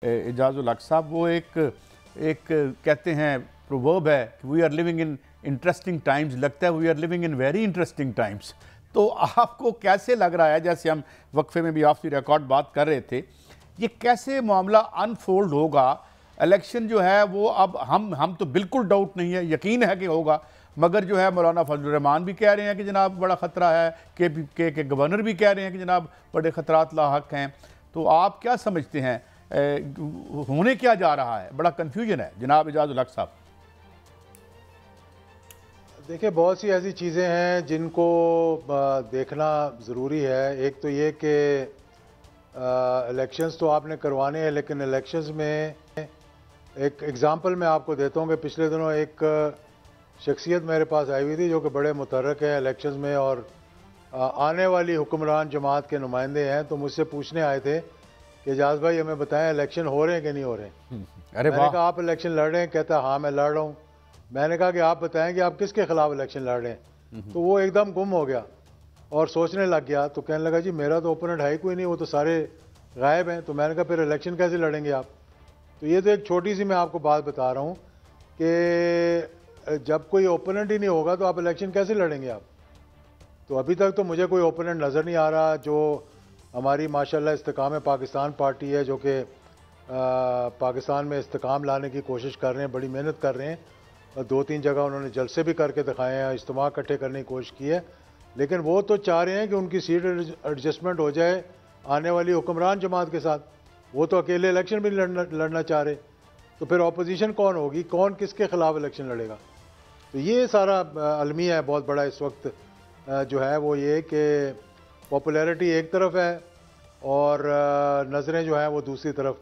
एजाजुल हक साहब, वो एक एक कहते हैं प्रोवर्ब है कि we are living in interesting times, लगता है we are living in very interesting times. तो आपको कैसे लग रहा है, जैसे हम वक्फे में भी ऑफ द रिकॉर्ड बात कर रहे थे, ये कैसे मामला अनफोल्ड होगा? इलेक्शन जो है वो अब हम तो बिल्कुल डाउट नहीं है, यकीन है कि होगा, मगर जो है मौलाना फजल रहमान भी कह रहे हैं कि जनाब बड़ा ख़तरा है, के गवर्नर भी कह रहे हैं कि जनाब बड़े ख़तरात लाहक हैं। तो आप क्या समझते हैं होने क्या जा रहा है? बड़ा कन्फ्यूजन है जनाब एजाजुल हक साहब। देखिए, बहुत सी ऐसी चीज़ें हैं जिनको देखना ज़रूरी है। एक तो ये कि इलेक्शंस तो आपने करवाने हैं, लेकिन इलेक्शंस में एक एग्ज़ाम्पल मैं आपको देता हूँ कि पिछले दिनों एक शख्सियत मेरे पास आई हुई थी जो कि बड़े मुतहर्रिक है इलेक्शंस में और आने वाली हुक्मरान जमात के नुमाइंदे हैं। तो मुझसे पूछने आए थे कि एजाज भाई हमें बताएं इलेक्शन हो रहे हैं कि नहीं हो रहे हैं। अरे मैंने कहा आप इलेक्शन लड़ रहे हैं? कहता हाँ मैं लड़ रहा हूँ। मैंने कहा कि आप बताएं कि आप किसके खिलाफ इलेक्शन लड़ रहे हैं। तो वो एकदम गुम हो गया और सोचने लग गया। तो कहने लगा जी मेरा तो ओपोनेंट है ही कोई नहीं, वो तो सारे गायब हैं। तो मैंने कहा फिर इलेक्शन कैसे लड़ेंगे आप? तो ये तो एक छोटी सी मैं आपको बात बता रहा हूँ कि जब कोई ओपोनेंट ही नहीं होगा तो आप इलेक्शन कैसे लड़ेंगे आप? तो अभी तक तो मुझे कोई ओपोनेंट नज़र नहीं आ रहा। जो हमारी माशाल्लाह इस्तेकाम पाकिस्तान पार्टी है जो कि पाकिस्तान में इस्तेकाम लाने की कोशिश कर रहे हैं, बड़ी मेहनत कर रहे हैं और 2-3 जगह उन्होंने जलसे भी करके दिखाए हैं, इज्तिमा इकट्ठे करने की कोशिश की है। लेकिन वो तो चाह रहे हैं कि उनकी सीट एडजस्टमेंट हो जाए आने वाली हुक्मरान जमात के साथ। वो तो अकेले इलेक्शन भी लड़ना चाह रहे। तो फिर अपोजिशन कौन होगी, कौन किसके खिलाफ इलेक्शन लड़ेगा? तो ये सारा अलमिया है बहुत बड़ा इस वक्त जो है वो ये कि पॉपुलैरिटी एक तरफ है और नज़रें जो हैं वो दूसरी तरफ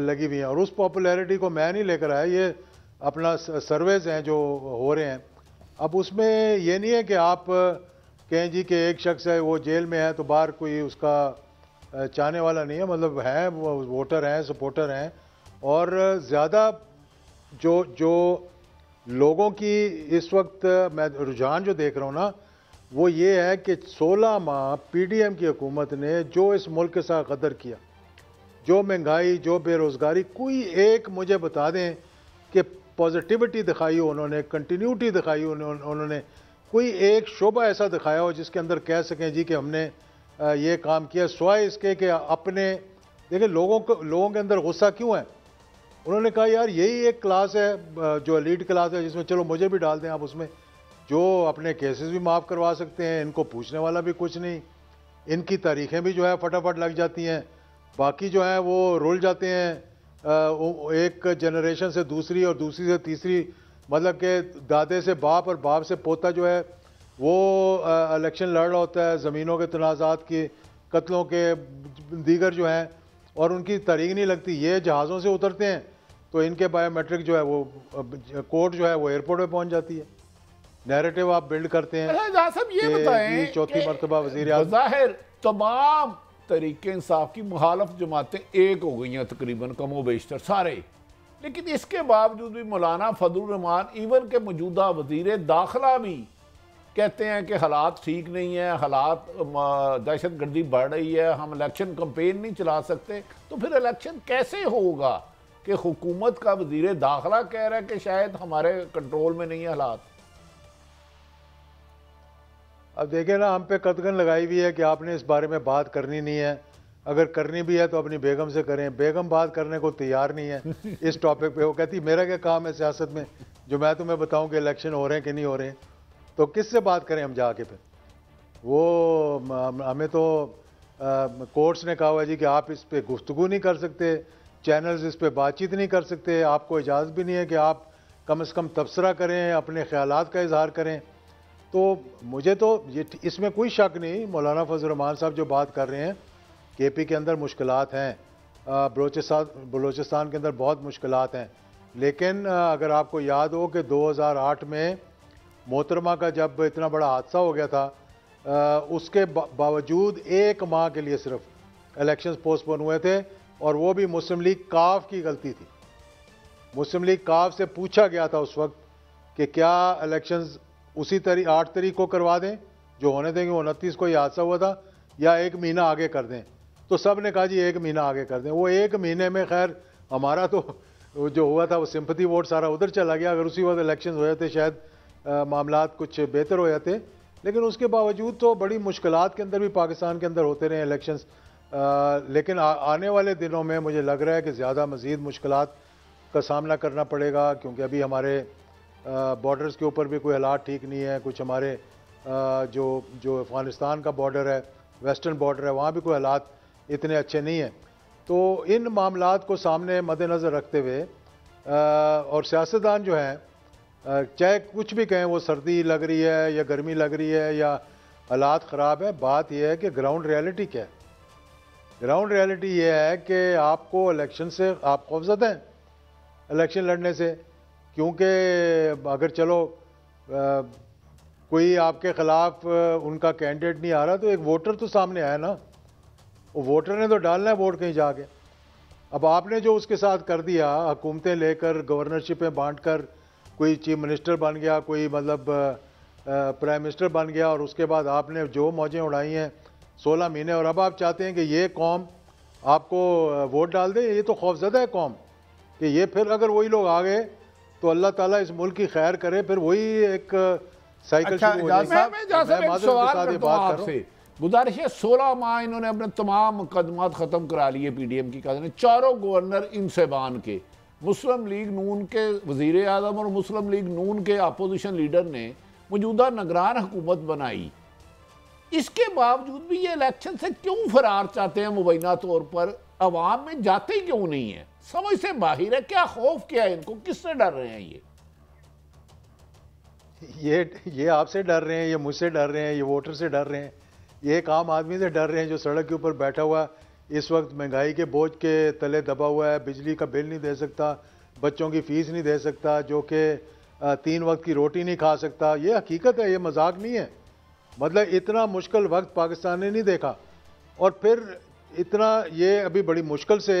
लगी हुई हैं। और उस पॉपुलैरिटी को मैं नहीं लेकर आया, ये अपना सर्वेज हैं जो हो रहे हैं। अब उसमें ये नहीं है कि आप कहें जी कि एक शख्स है वो जेल में है तो बाहर कोई उसका चाहने वाला नहीं है, मतलब है वो वोटर हैं, सपोर्टर हैं। और ज़्यादा जो जो लोगों की इस वक्त मैं रुझान जो देख रहा हूँ ना वो ये है कि 16 माह पीडीएम की हुकूमत ने जो इस मुल्क के साथ गदर किया, जो महंगाई, जो बेरोज़गारी, कोई एक मुझे बता दें कि पॉजिटिविटी दिखाई हो उन्होंने, कंटिन्यूटी दिखाई हो उन्होंने, कोई एक शोबा ऐसा दिखाया हो जिसके अंदर कह सकें जी कि हमने ये काम किया, सिवाय इसके कि अपने देखिए लोगों के अंदर गुस्सा क्यों है। उन्होंने कहा यार यही एक क्लास है जो एलीट क्लास है जिसमें चलो मुझे भी डाल दें आप उसमें, जो अपने केसेस भी माफ़ करवा सकते हैं, इनको पूछने वाला भी कुछ नहीं, इनकी तारीखें भी जो है फटाफट लग जाती हैं, बाकी जो है वो रुल जाते हैं एक जनरेशन से दूसरी और दूसरी से तीसरी, मतलब कि दादे से बाप और बाप से पोता जो है वो इलेक्शन लड़ रहा होता है ज़मीनों के तनाज़ात की, कत्लों के दीगर जो हैं, और उनकी तारीख नहीं लगती। ये जहाज़ों से उतरते हैं तो इनके बायोमेट्रिक जो है वो कोर्ट जो है वो एयरपोर्ट पे पहुंच जाती है। नैरेटिव आप बिल्ड करते हैं। साहब ये बताएं, चौथी मरतबा वज़ीर आज़म, ज़ाहिर तमाम तरीके इंसाफ की मुखालफ जमातें एक हो गई हैं तकरीबन कमो बेशतर सारे, लेकिन इसके बावजूद भी मौलाना फजल रहमान इवन के मौजूदा वज़ीर दाखिला भी कहते हैं कि हालात ठीक नहीं है, हालात दहशत गर्दी बढ़ रही है, हम इलेक्शन कंपेन नहीं चला सकते। तो फिर इलेक्शन कैसे होगा कि हुकूमत का वज़ीर दाखिला कह रहा है कि शायद हमारे कंट्रोल में नहीं है हालात? अब देखें ना, हम पे कदगन लगाई हुई है कि आपने इस बारे में बात करनी नहीं है, अगर करनी भी है तो अपनी बेगम से करें। बेगम बात करने को तैयार नहीं है इस टॉपिक पे। वो कहती मेरा क्या काम है सियासत में जो मैं तुम्हें बताऊं कि इलेक्शन हो रहे हैं कि नहीं हो रहे हैं। तो किससे बात करें हम जाके? फिर वो हमें तो कोर्ट्स ने कहा हुआ जी कि आप इस पर गुफ्तगू नहीं कर सकते, चैनल्स इस पर बातचीत नहीं कर सकते, आपको इजाज़त भी नहीं है कि आप कम से कम तबसरा करें, अपने ख्यालात का इजहार करें। तो मुझे तो ये इसमें कोई शक नहीं, मौलाना फजल रहमान साहब जो बात कर रहे हैं, केपी के अंदर मुश्किलात हैं, बलूचिस्तान के अंदर बहुत मुश्किलात हैं। लेकिन अगर आपको याद हो कि 2008 में मोहतरमा का जब इतना बड़ा हादसा हो गया था, उसके बावजूद 1 माह के लिए सिर्फ इलेक्शंस पोस्टपोन हुए थे, और वो भी मुस्लिम लीग काफ की गलती थी। मुस्लिम लीग काफ से पूछा गया था उस वक्त कि क्या इलेक्शंस उसी 8 तारीख को करवा दें जो होने देंगे, 29 को ये हादसा हुआ था, या 1 महीना आगे कर दें। तो सब ने कहा जी 1 महीना आगे कर दें। वो 1 महीने में खैर हमारा तो जो हुआ था वो सिंपथी वोट सारा उधर चला गया। अगर उसी वक्त इलेक्शन हो जाते शायद मामलात कुछ बेहतर हो जाते, लेकिन उसके बावजूद तो बड़ी मुश्किलात के अंदर भी पाकिस्तान के अंदर होते रहे इलेक्शंस। लेकिन आने वाले दिनों में मुझे लग रहा है कि ज़्यादा मज़ीद मुश्किलात का सामना करना पड़ेगा, क्योंकि अभी हमारे बॉर्डर्स के ऊपर भी कोई हालात ठीक नहीं है। कुछ हमारे जो अफ़गानिस्तान का बॉर्डर है, वेस्टर्न बॉर्डर है, वहाँ भी कोई हालात इतने अच्छे नहीं हैं। तो इन मामलात को सामने मद्देनज़र रखते हुए और सियासतदान जो हैं, चाहे कुछ भी कहें, वो सर्दी लग रही है या गर्मी लग रही है या हालात ख़राब है, बात यह है कि ग्राउंड रियलिटी क्या है। ग्राउंड रियलिटी ये है कि आपको इलेक्शन से आप खौफज़दा हैं इलेक्शन लड़ने से, क्योंकि अगर चलो कोई आपके ख़िलाफ़ उनका कैंडिडेट नहीं आ रहा तो एक वोटर तो सामने आया ना, वो वोटर ने तो डालना है वोट कहीं जाके। अब आपने जो उसके साथ कर दिया, हुकूमतें लेकर गवर्नरशिपें बांट कर कोई चीफ मिनिस्टर बन गया, कोई मतलब प्राइम मिनिस्टर बन गया, और उसके बाद आपने जो मौजें उड़ाई हैं 16 महीने, और अब आप चाहते हैं कि ये कौम आपको वोट डाल दे। ये तो खौफज़दा है कौम कि ये फिर अगर वही लोग आ गए तो अल्लाह ताला इस मुल्क की खैर करे, फिर वही एक साइकिल शुरू हो जाएगी। मैं सवाल करता हूं आपसे, गुजारिश है 16 माह इन्होंने अपने तमाम मुकदमात ख़त्म करा लिए पीडीएम की कायदे ने, चारों गवर्नर इनसे बान के, मुस्लिम लीग नून के वज़ीर आज़म और मुस्लिम लीग नून के अपोजिशन लीडर ने मौजूदा निगरान हुकूमत बनाई। इसके बावजूद भी ये इलेक्शन से क्यों फरार चाहते हैं मुबैना तौर पर, अवाम में जाते ही क्यों नहीं है? समझ से बाहर है। क्या खौफ क्या है इनको, किससे डर रहे हैं ये आपसे डर रहे हैं, ये मुझसे डर रहे हैं, ये वोटर से डर रहे हैं, ये एक आम आदमी से डर रहे हैं जो सड़क के ऊपर बैठा हुआ इस वक्त महंगाई के बोझ के तले दबा हुआ है, बिजली का बिल नहीं दे सकता, बच्चों की फीस नहीं दे सकता, जो कि 3 वक्त की रोटी नहीं खा सकता। ये हकीकत है, ये मजाक नहीं है। मतलब इतना मुश्किल वक्त पाकिस्तान ने नहीं देखा, और फिर इतना ये अभी बड़ी मुश्किल से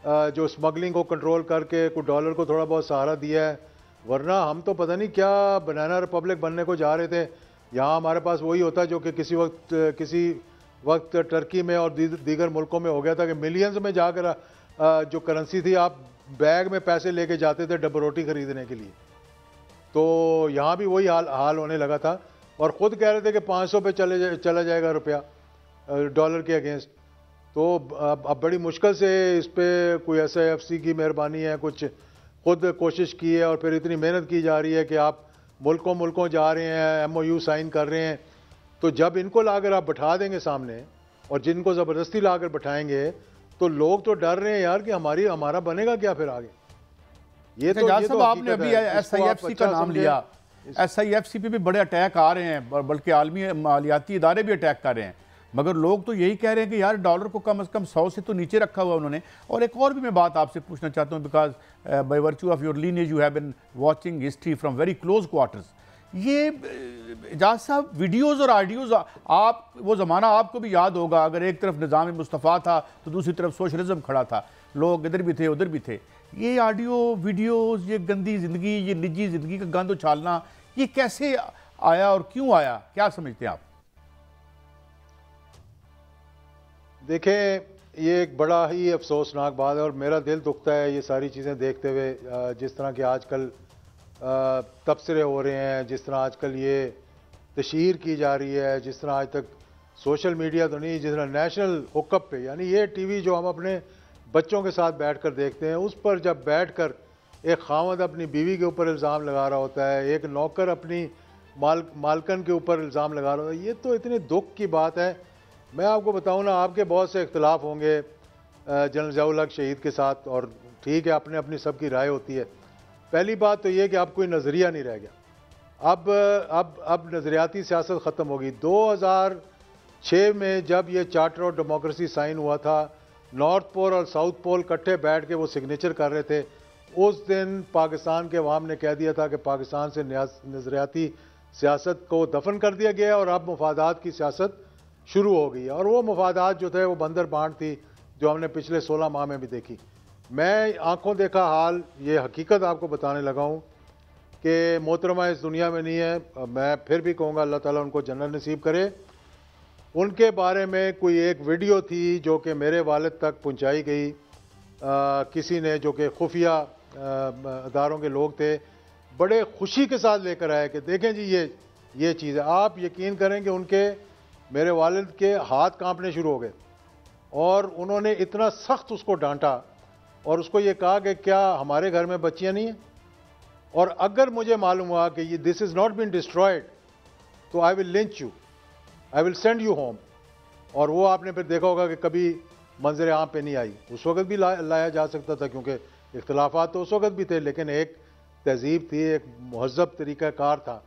जो स्मगलिंग को कंट्रोल करके कुछ डॉलर को थोड़ा बहुत सहारा दिया है, वरना हम तो पता नहीं क्या बनाना रिपब्लिक बनने को जा रहे थे। यहाँ हमारे पास वही होता जो कि किसी वक्त टर्की में और दीगर मुल्कों में हो गया था कि मिलियंस में जाकर जो करेंसी थी, आप बैग में पैसे लेके जाते थे डब्बा रोटी खरीदने के लिए। तो यहाँ भी वही हाल होने लगा था, और ख़ुद कह रहे थे कि 500 पे चला जाएगा रुपया डॉलर के अगेंस्ट। तो अब बड़ी मुश्किल से इस पर कोई SIFC की मेहरबानी है, कुछ खुद कोशिश की है, और फिर इतनी मेहनत की जा रही है कि आप मुल्कों जा रहे हैं, MOU साइन कर रहे हैं। तो जब इनको लाकर आप बैठा देंगे सामने, और जिनको ज़बरदस्ती लाकर बैठाएंगे, तो लोग तो डर रहे हैं यार कि हमारा बनेगा क्या फिर आगे। ये तो आपने अभी SIFC का नाम लिया, SIFC पे भी बड़े अटैक आ रहे हैं, बल्कि आलमी मालियाती इदारे भी अटैक कर रहे हैं, मगर लोग तो यही कह रहे हैं कि यार डॉलर को कम से कम 100 से तो नीचे रखा हुआ उन्होंने। और एक और भी मैं बात आपसे पूछना चाहता हूँ, because by virtue of your lineage you have been watching history from very close quarters. ये एजाज साहब वीडियोज़ और ऑडियोज़, आप वो ज़माना आपको भी याद होगा, अगर एक तरफ निज़ाम मुस्तफ़ा था तो दूसरी तरफ सोशलिज्म खड़ा था, लोग इधर भी थे उधर भी थे। ये ऑडियो वीडियोज़, ये गंदी ज़िंदगी, ये निजी ज़िंदगी का गंद उछालना, ये कैसे आया और क्यों आया, क्या समझते हैं आप? देखें, ये एक बड़ा ही अफसोसनाक बात है, और मेरा दिल दुखता है ये सारी चीज़ें देखते हुए। जिस तरह के आजकल तबसरे हो रहे हैं, जिस तरह आजकल ये तशहीर की जा रही है, जिस तरह आज तक सोशल मीडिया तो नहीं, जिस तरह नेशनल हुकअप पे, यानी ये TV जो हम अपने बच्चों के साथ बैठकर देखते हैं, उस पर जब बैठकर एक खावंद अपनी बीवी के ऊपर इल्ज़ाम लगा रहा होता है, एक नौकर अपनी मालकन के ऊपर इल्ज़ाम लगा रहा होता है, ये तो इतने दुख की बात है। मैं आपको बताऊं ना, आपके बहुत से इख्तलाफ होंगे जनरल ज़ियाउल हक शहीद के साथ, और ठीक है, अपने अपनी सबकी राय होती है। पहली बात तो ये कि अब कोई नज़रिया नहीं रह गया। अब नज़रियाती सियासत ख़त्म होगी। 2006 में जब ये चार्टर ऑफ डेमोक्रेसी साइन हुआ था, नॉर्थ पोल और साउथ पोल इकट्ठे बैठ के वो सिग्नेचर कर रहे थे। उस दिन पाकिस्तान के अवाम ने कह दिया था कि पाकिस्तान से नज़रियाती सियासत को दफन कर दिया गया, और अब मुफादात की सियासत शुरू हो गई है। और वो मुफादात जो थे वो बंदर बांट थी, जो हमने पिछले 16 माह में भी देखी। मैं आंखों देखा हाल, ये हकीकत आपको बताने लगा हूँ कि मोहतरमा इस दुनिया में नहीं है। मैं फिर भी कहूँगा अल्लाह ताला उनको जन्नत नसीब करे। उनके बारे में कोई एक वीडियो थी जो कि मेरे वालिद तक पहुंचाई गई, किसी ने जो कि खुफिया अदारों के लोग थे, बड़े खुशी के साथ लेकर आए कि देखें जी ये चीज़ है। आप यकीन करें कि उनके मेरे वालिद के हाथ कांपने शुरू हो गए और उन्होंने इतना सख्त उसको डांटा और उसको ये कहा कि क्या हमारे घर में बच्चियां नहीं हैं, और अगर मुझे मालूम हुआ कि ये this is not been destroyed तो I will lynch you, I will send you home. और वो आपने फिर देखा होगा कि कभी मंजर आम पे नहीं आई। उस वक्त भी लाया जा सकता था क्योंकि इख्तलाफात तो उस वक्त भी थे, लेकिन एक तहजीब थी, एक महज़ब तरीक़ाकार था।